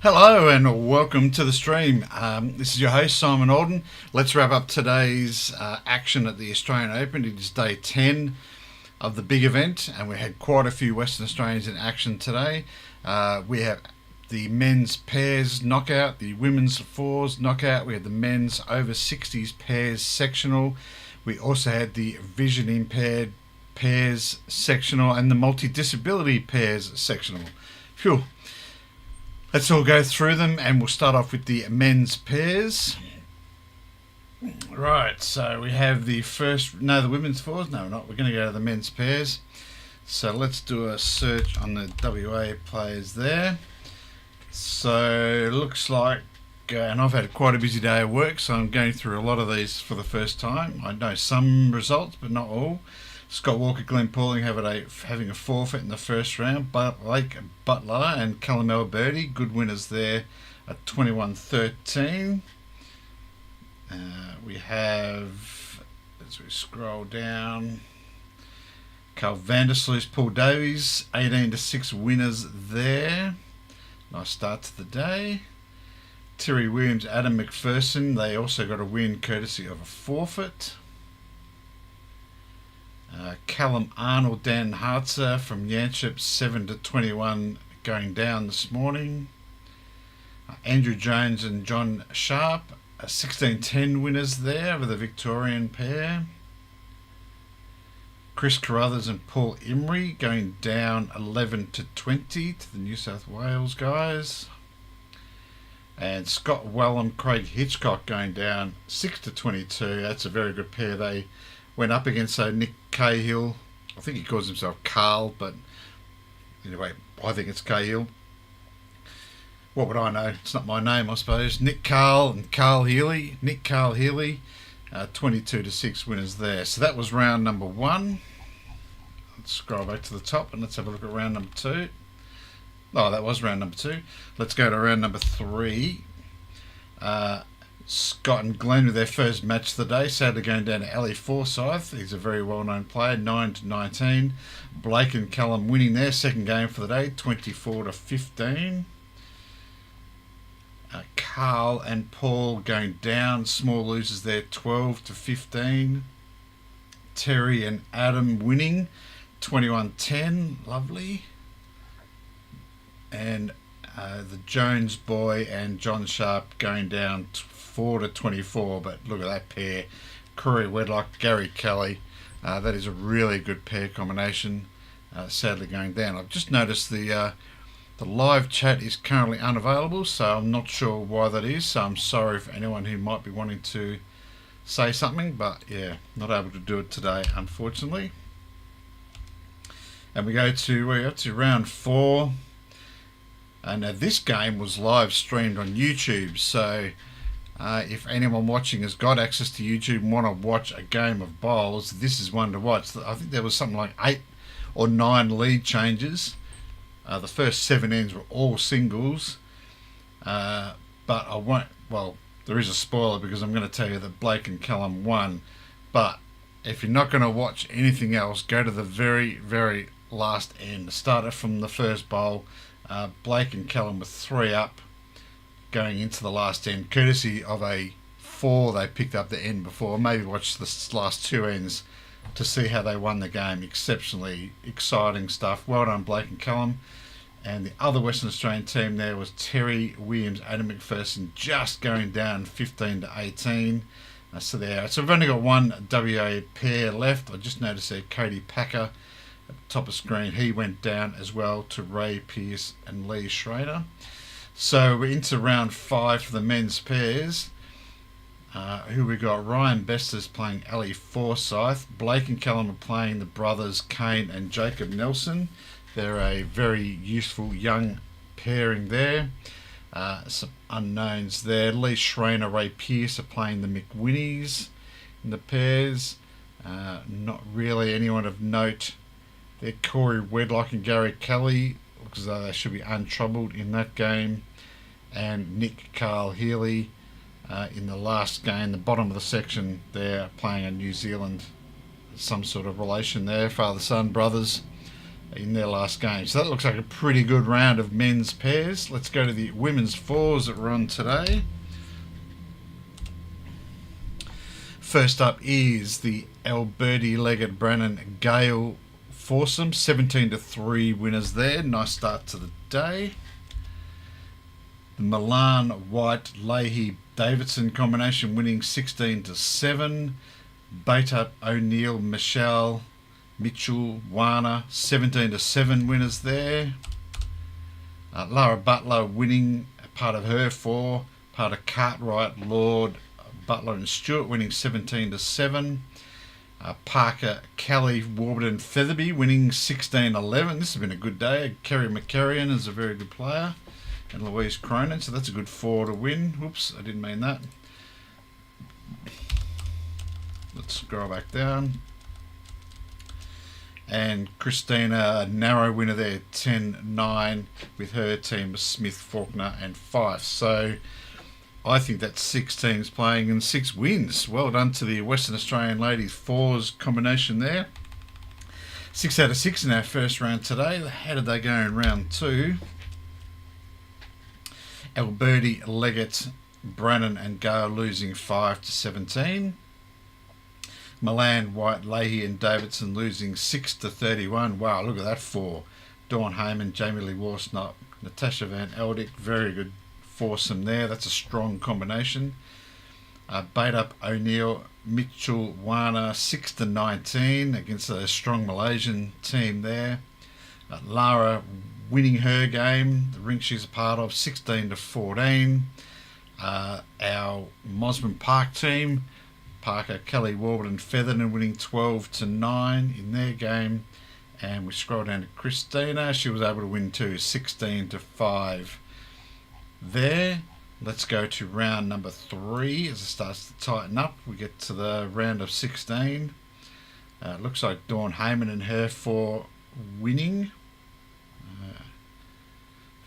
Hello and welcome to the stream. This is your host Simon Alden. Let's wrap up today's action at the Australian Open. It is day 10 of the big event, and we had quite a few Western Australians in action today. We have the men's pairs knockout, the women's fours knockout. We had the men's over 60s pairs sectional. We also had the vision impaired pairs sectional and the multi-disability pairs sectional. Phew. Let's all go through them, and we'll start off with the men's pairs. Right, so we have the women's fours. No, we're not. We're going to go to the men's pairs. So let's do a search on the WA players there. So it looks like, and I've had quite a busy day at work, so I'm going through a lot of these for the first time. I know some results, but not all. Scott Walker, Glenn Pauling having a forfeit in the first round. Blake Butler and Callum Alberti, good winners there at 21-13. We have, as we scroll down, Carl Vandersloot, Paul Davies, 18-6 winners there. Nice start to the day. Terry Williams, Adam McPherson, they also got a win courtesy of a forfeit. Callum Arnold, Dan Hartzer from Yanchep, 7-21 going down this morning. Andrew Jones and John Sharp, 16-10 winners there with the Victorian pair. Chris Carruthers and Paul Imrie going down 11-20 to the New South Wales guys. And Scott Wellham, Craig Hitchcock going down 6-22. That's a very good pair. They went up against Nick Cahill. I think he calls himself Carl, but anyway, I think it's Cahill. What would I know? It's not my name, I suppose. Nick Carl and Carl Healy. Nick Carl Healy, 22-6 winners there. So that was round number one. Let's scroll back to the top and let's have a look at round number two. Oh, that was round number two. Let's go to round number three. Scott and Glenn with their first match of the day, sadly going down to Ali Forsyth. He's a very well-known player, 9-19. Blake and Callum winning their second game for the day, 24-15. Carl and Paul going down, small losers there, 12-15. Terry and Adam winning, 21-10, lovely. And the Jones boy and John Sharp going down 4-24, but look at that pair. Corey Wedlock, Gary Kelly. That is a really good pair combination. Sadly going down. I've just noticed the live chat is currently unavailable, so I'm not sure why that is. So I'm sorry for anyone who might be wanting to say something, but yeah, not able to do it today, unfortunately. And we're up to round four. And this game was live streamed on YouTube, so if anyone watching has got access to YouTube and want to watch a game of bowls, this is one to watch. I think there was something like 8 or 9 lead changes. The first 7 ends were all singles, but I won't. Well, there is a spoiler because I'm going to tell you that Blake and Callum won. But if you're not going to watch anything else, go to the very, very last end. Start it from the first bowl. Blake and Callum were 3 up going into the last end, courtesy of a 4 they picked up the end before. Maybe watch the last 2 ends to see how they won the game. Exceptionally exciting stuff. Well done, Blake and Callum. And the other Western Australian team there was Terry Williams, Adam McPherson, just going down 15-18. So we've only got one WA pair left. I just noticed there Cody Packer at the top of screen. He went down as well to Ray Pearce and Lee Schrader. So we're into round 5 for the men's pairs. Who we got? Ryan Bester's playing Ali Forsyth. Blake and Callum are playing the brothers Kane and Jacob Nelson. They're a very useful young pairing there. Some unknowns there. Lee Schrader, Ray Pearce are playing the McWinnies in the pairs. Not really anyone of note. They're Corey Wedlock and Gary Kelly. Looks as though they should be untroubled in that game. And Nick Carl Healy in the last game, the bottom of the section, they're playing a New Zealand, some sort of relation there, father-son, brothers. in their last game. So that looks like a pretty good round of men's pairs. Let's go to the women's fours that were on today. First up is the Alberti Leggett Brannan Gale foursome, 17-3 winners there. Nice start to the day. The Milan White Leahy Davidson combination winning 16-7. Beta O'Neill Michelle Mitchell Warner, 17-7 winners there. Lara Butler winning part of her four, part of Cartwright, Lord, Butler and Stewart winning 17-7. Parker, Kelly, Warburton, Featherby winning 16-11. This has been a good day. Kerry McCarrion is a very good player. And Louise Cronin, so that's a good four to win. Whoops, I didn't mean that. Let's scroll back down. And Christina, a narrow winner there, 10-9 with her team of Smith, Faulkner and Fife. So I think that's 6 teams playing and 6 wins. Well done to the Western Australian ladies fours combination there. 6 out of 6 in our first round today. How did they go in round 2? Alberti, Leggett, Brannan and Gale losing 5-17. Milan, White, Leahy and Davidson losing 6-31. Wow, look at that four. Dawn Heyman, Jamie Lee Worsnop, Natasha Van Eldick, very good foursome there. That's a strong combination. Bait-up O'Neill, Mitchell, Warner, 6-19 against a strong Malaysian team there. Lara winning her game, the rink she's a part of, 16-14. Our Mosman Park team, Parker, Kelly, Warburton, Featherton winning 12-9 in their game. And we scroll down to Christina. She was able to win too, 16-5 there. Let's go to round number 3 as it starts to tighten up. We get to the round of 16. It looks like Dawn Heyman and her for winning.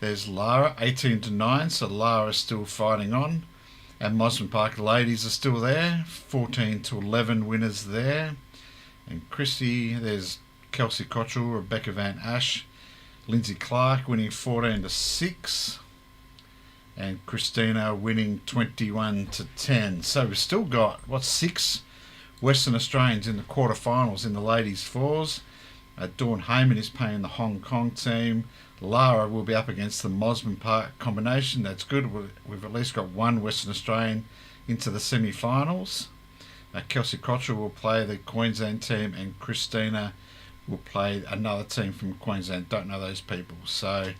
There's Lara, 18-9, so Lara's still fighting on. And Mosman Park ladies are still there, 14-11 winners there. And Christy, there's Kelsey Cottrell, Rebecca Van Ash, Lindsay Clark winning 14-6. And Christina winning 21-10. So we've still got, 6 Western Australians in the quarterfinals in the ladies fours. Dawn Heyman is playing the Hong Kong team. Lara will be up against the Mosman Park combination. That's good. We've at least got one Western Australian into the semi-finals. Kelsey Cottrell will play the Queensland team and Christina will play another team from Queensland. Don't know those people. So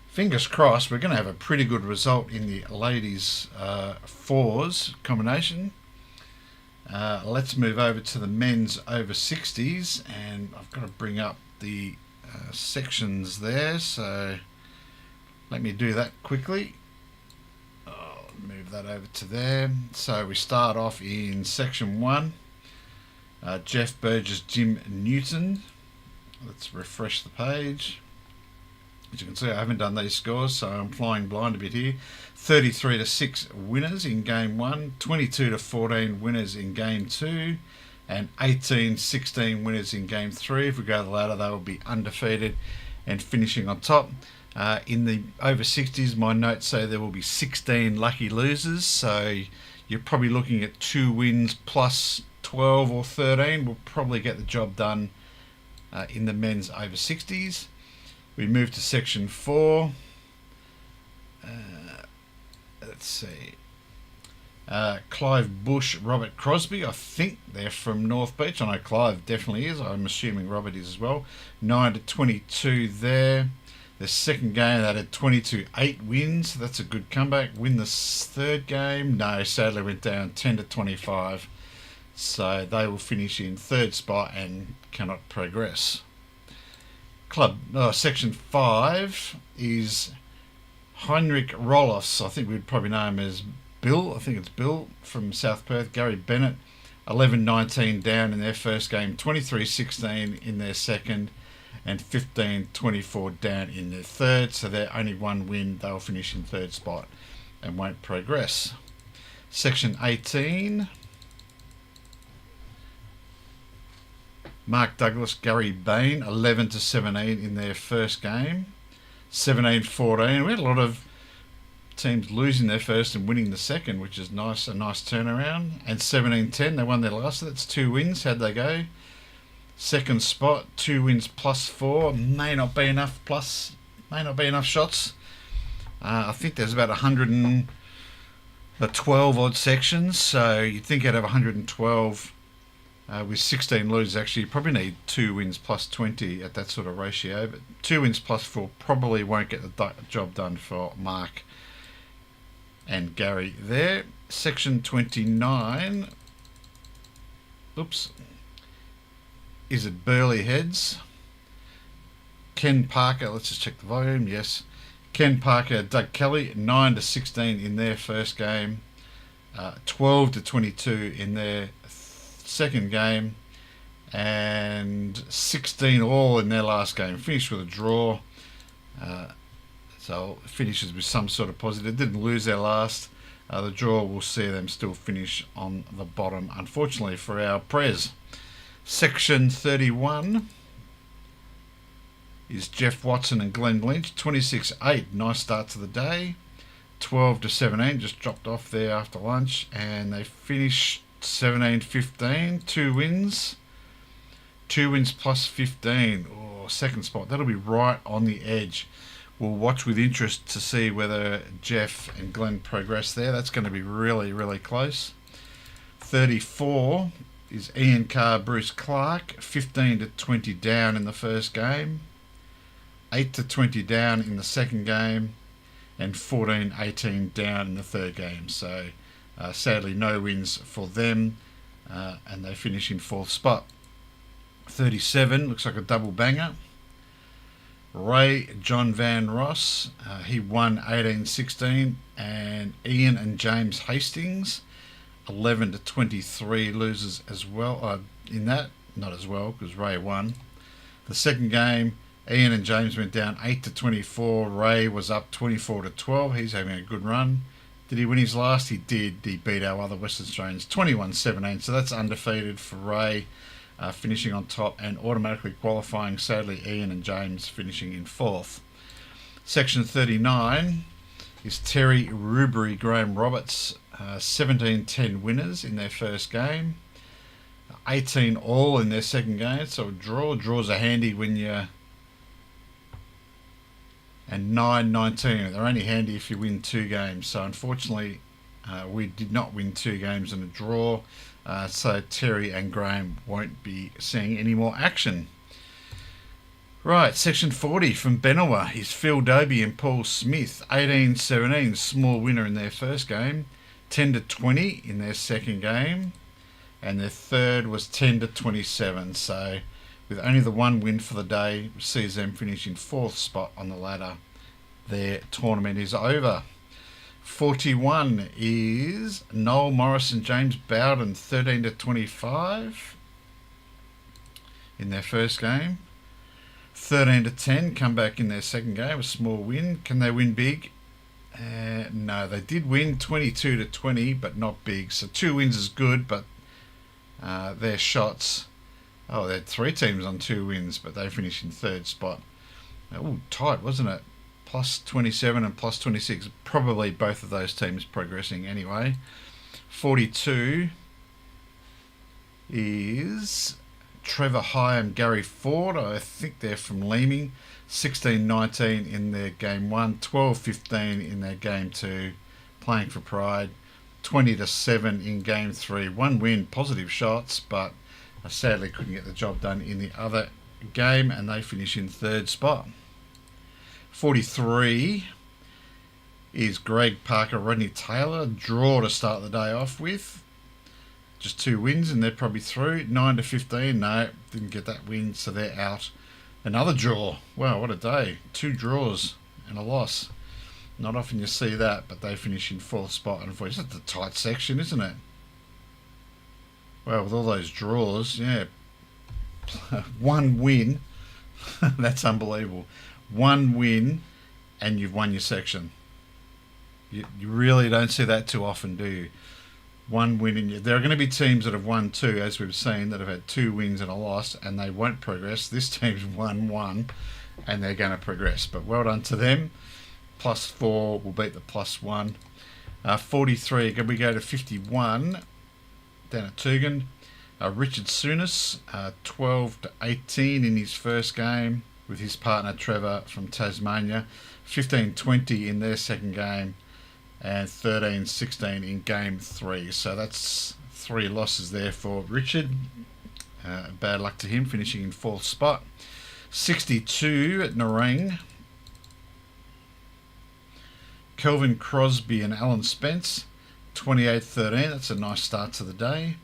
fingers crossed, we're going to have a pretty good result in the ladies fours combination. Let's move over to the men's over 60s, and I've got to bring up the sections there, so let me do that quickly. I'll move that over to there. So we start off in section 1. Jeff Burgess, Jim Newton. Let's refresh the page. As you can see, I haven't done these scores, so I'm flying blind a bit here. 33-6 winners in game 1, 22-14 winners in game 2, and 18-16 winners in game 3. If we go the ladder, they will be undefeated and finishing on top. In the over 60s, my notes say there will be 16 lucky losers, so you're probably looking at 2 wins plus 12 or 13 will probably get the job done in the men's over 60s. We move to section 4. Let's see. Clive Bush, Robert Crosby. I think they're from North Beach. I know Clive definitely is. I'm assuming Robert is as well. 9-22 there. The second game, they had 22-8 wins. That's a good comeback. Win the third game. No, sadly went down 10-25. So they will finish in third spot and cannot progress. Section 5 is Heinrich Rolos. I think we'd probably know him as Bill. I think it's Bill from South Perth. Gary Bennett, 11-19 down in their first game, 23-16 in their second, and 15-24 down in their third. So they're only one win. They'll finish in third spot and won't progress. Section 18. Mark Douglas, Gary Bain, 11-17 in their first game. 17-14. We had a lot of teams losing their first and winning the second, which is nice, a nice turnaround. And 17-10, they won their last. So that's 2 wins. How'd they go? Second spot, 2 wins +4. May not be enough shots. I think there's about 112 odd sections, so you'd think out of 112 with 16 losers, actually you probably need 2 wins +20 at that sort of ratio, but 2 wins +4 probably won't get the job done for Mark and Gary there. Section 29, is it Burley Heads? Ken Parker, let's just check the volume, yes. Ken Parker, Doug Kelly, 9-16 in their first game, 12-22 in their second game, and 16 all in their last game. Finished with a draw, so finishes with some sort of positive. Didn't lose their last. The draw will see them still finish on the bottom, unfortunately for our Prez. Section 31 is Jeff Watson and Glenn Lynch, 26-8. Nice start to the day. 12-17, just dropped off there after lunch, and they finished 17-15. 2 wins. 2 wins +15. Oh, second spot. That'll be right on the edge. We'll watch with interest to see whether Jeff and Glenn progress there. That's going to be really, really close. 34 is Ian Carr, Bruce Clark, 15-20 down in the first game, 8-20 down in the second game, and 14-18 down in the third game. So sadly no wins for them, and they finish in 4th spot. 37 looks like a double banger. Ray John Van Ross, he won 18-16, and Ian and James Hastings, 11-23 losers as well. In that, not as well, because Ray won. The second game, Ian and James went down 8-24. Ray was up 24-12. He's having a good run. Did he win his last? He did. He beat our other Western Australians 21-17. So that's undefeated for Ray, finishing on top and automatically qualifying. Sadly, Ian and James finishing in 4th. Section 39 is Terry Rubery, Graham Roberts, 17-10 winners in their first game, 18 all in their second game. So a draw. Draws are handy when you... And 9-19. They're only handy if you win 2 games. So unfortunately, we did not win 2 games in a draw. So Terry and Graham won't be seeing any more action. Right, section 40 from Benowa is Phil Doby and Paul Smith, 18-17, small winner in their first game, 10-20 in their second game, and their third was 10-27. So with only the 1 win for the day, sees them finish in 4th spot on the ladder. Their tournament is over. 41 is Noel Morris and James Bowden, 13-25 in their first game. 13-10, come back in their second game, a small win. Can they win big? No, they did win 22-20, but not big. So 2 wins is good, but their shots... Oh, they had 3 teams on 2 wins, but they finished in 3rd spot. Oh, tight, wasn't it? +27 and +26. Probably both of those teams progressing anyway. 42 is Trevor Hyam, Gary Ford. I think they're from Leeming. 16-19 in their game 1. 12-15 in their game 2. Playing for Pride. 20-7 in game 3. 1 win, positive shots, but I sadly couldn't get the job done in the other game, and they finish in 3rd spot. 43 is Greg Parker, Rodney Taylor. Draw to start the day off with. Just 2 wins and they're probably through. 9-15, no, didn't get that win, so they're out. Another draw. Wow, what a day. 2 draws and a loss. Not often you see that, but they finish in 4th spot. And it's a tight section, isn't it? Well, with all those draws, yeah. 1 win. That's unbelievable. 1 win and you've won your section. You really don't see that too often, do you? one win in. There are going to be teams that have won two, as we've seen, that have had 2 wins and a loss, and they won't progress. This team's won 1, and they're going to progress. But well done to them. +4 will beat the +1. 43. Can we go to 51? Down at Tugan. Richard Souness, 12-18 in his first game with his partner Trevor from Tasmania. 15-20 in their second game, and 13-16 in game 3. So that's 3 losses there for Richard. Bad luck to him, finishing in 4th spot. 62 at Narang. Kelvin Crosby and Alan Spence, 28-13. That's a nice start to the day.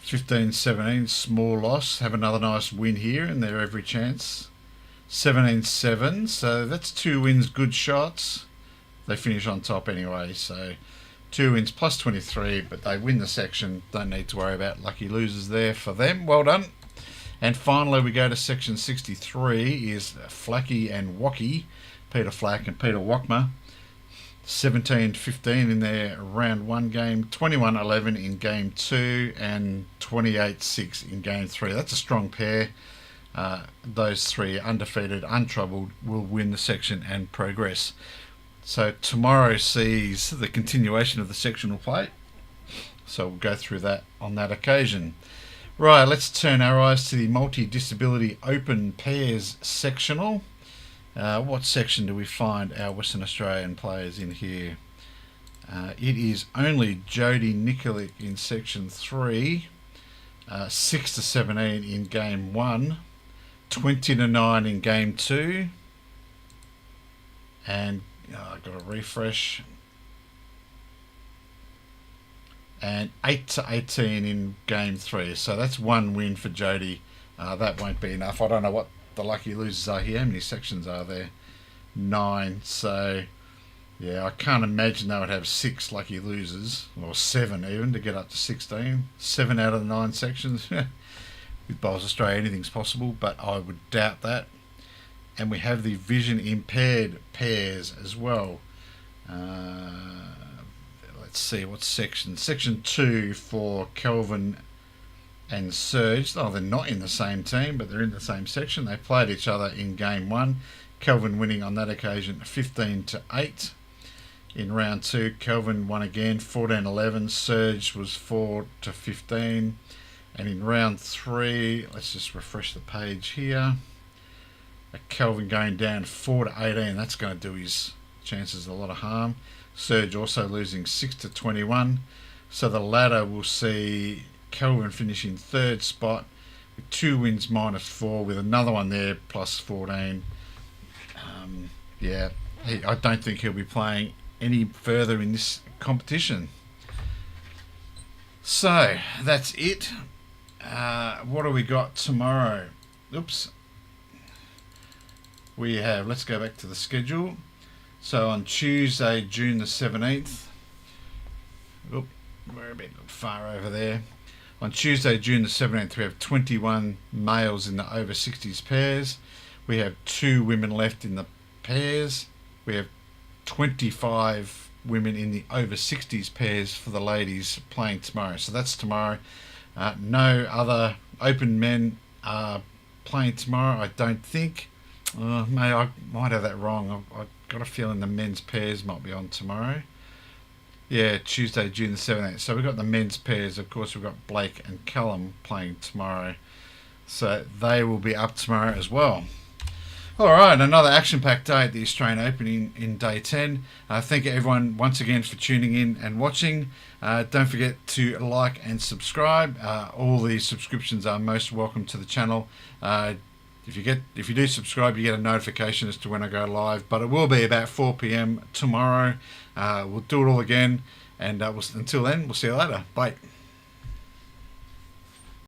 15-17, small loss. Have another nice win here, and they're every chance. 17-7, so that's 2 wins, good shots. They finish on top anyway, so 2 wins +23, but they win the section. Don't need to worry about lucky losers there for them. Well done. And finally, we go to section 63, is Flacky and Wacky, Peter Flack and Peter Wackmer. 17-15 in their round 1 game, 21-11 in game 2, and 28-6 in game 3. That's a strong pair. Those 3 undefeated, untroubled, will win the section and progress. So tomorrow sees the continuation of the sectional play. So we'll go through that on that occasion. Right, let's turn our eyes to the multi-disability open pairs sectional. What section do we find our Western Australian players in here? It is only Jody Nikolic in section 3, 6-17 in game 1, 20-9 in game 2, and I've got to refresh, and 8-18 in game 3. So that's 1 win for Jody. That won't be enough. I don't know what the lucky losers are here. How many sections are there? 9. So yeah, I can't imagine they would have 6 lucky losers, or 7 even, to get up to 16. 7 out of the 9 sections. With Bowls Australia, anything's possible, but I would doubt that. And we have the vision impaired pairs as well. Let's see, what section? Section 2 for Kelvin and Serge. Oh, they're not in the same team, but they're in the same section. They played each other in game 1. Kelvin winning on that occasion 15-8. In round 2, Kelvin won again 14-11. Serge was 4-15. And in round 3, let's just refresh the page here. Kelvin going down 4-18. That's going to do his chances a lot of harm. Serge also losing 6-21. So the ladder will see Kelvin finishing 3rd spot with 2 wins -4, with another one there +14. Yeah, I don't think he'll be playing any further in this competition. So that's it. What do we got tomorrow? Oops. We have, let's go back to the schedule. So on Tuesday, June the 17th. Oop, we're a bit far over there. On Tuesday, June the 17th, we have 21 males in the over 60s pairs. We have 2 women left in the pairs. We have 25 women in the over 60s pairs for the ladies playing tomorrow. So that's tomorrow. No other open men are playing tomorrow, I don't think. I might have that wrong. I've got a feeling the men's pairs might be on tomorrow. Yeah, Tuesday, June the 17th. So we've got the men's pairs. Of course, we've got Blake and Callum playing tomorrow. So they will be up tomorrow as well. All right, another action-packed day at the Australian Open in day 10. Thank you everyone once again for tuning in and watching. Don't forget to like and subscribe. All the subscriptions are most welcome to the channel. If you do subscribe, you get a notification as to when I go live. But it will be about 4 p.m. tomorrow. We'll do it all again, and until then, we'll see you later. Bye.